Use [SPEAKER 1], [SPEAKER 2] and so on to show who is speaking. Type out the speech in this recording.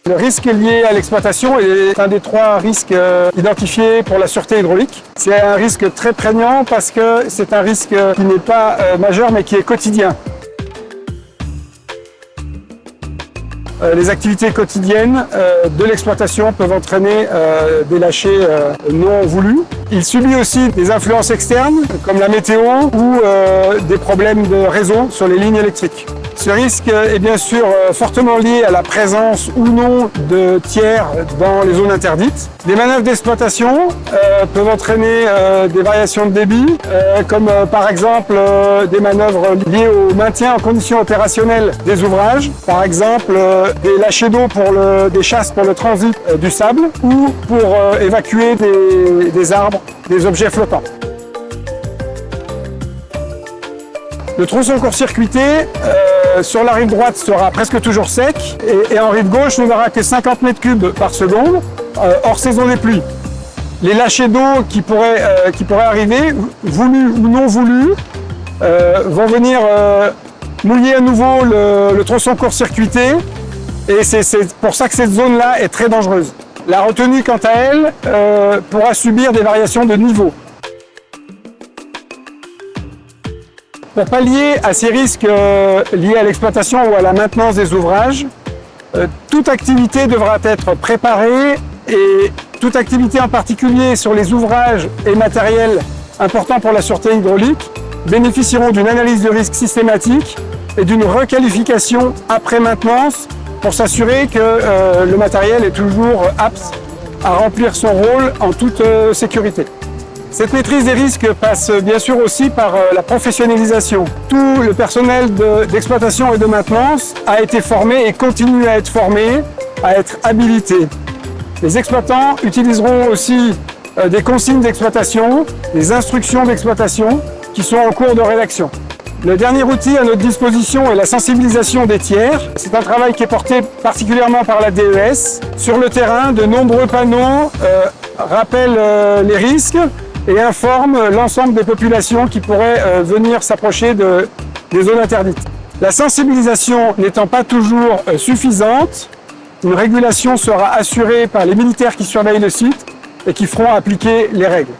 [SPEAKER 1] Le risque lié à l'exploitation est un des 3 risques identifiés pour la sûreté hydraulique. C'est un risque très prégnant parce que c'est un risque qui n'est pas majeur mais qui est quotidien. Les activités quotidiennes de l'exploitation peuvent entraîner des lâchers non voulus. Il subit aussi des influences externes comme la météo ou des problèmes de réseau sur les lignes électriques. Ce risque est bien sûr fortement lié à la présence ou non de tiers dans les zones interdites. Les manœuvres d'exploitation peuvent entraîner des variations de débit, comme par exemple des manœuvres liées au maintien en condition opérationnelle des ouvrages, par exemple des lâchers d'eau pour des chasses pour le transit du sable ou pour évacuer des arbres, des objets flottants. Le tronçon court-circuité sur la rive droite sera presque toujours sec et en rive gauche ne verra que 50 mètres cubes par seconde, hors saison des pluies. Les lâchers d'eau qui pourraient arriver, voulus ou non voulus, vont venir mouiller à nouveau le tronçon court-circuité et c'est pour ça que cette zone-là est très dangereuse. La retenue, quant à elle, pourra subir des variations de niveau. Pour pallier à ces risques liés à l'exploitation ou à la maintenance des ouvrages, toute activité devra être préparée et toute activité en particulier sur les ouvrages et matériels importants pour la sûreté hydraulique bénéficieront d'une analyse de risque systématique et d'une requalification après maintenance pour s'assurer que le matériel est toujours apte à remplir son rôle en toute sécurité. Cette maîtrise des risques passe bien sûr aussi par la professionnalisation. Tout le personnel d'exploitation et de maintenance a été formé et continue à être formé, à être habilité. Les exploitants utiliseront aussi des consignes d'exploitation, des instructions d'exploitation qui sont en cours de rédaction. Le dernier outil à notre disposition est la sensibilisation des tiers. C'est un travail qui est porté particulièrement par la DES. Sur le terrain, de nombreux panneaux rappellent les risques et informent l'ensemble des populations qui pourraient venir s'approcher des zones interdites. La sensibilisation n'étant pas toujours suffisante, une régulation sera assurée par les militaires qui surveillent le site et qui feront appliquer les règles.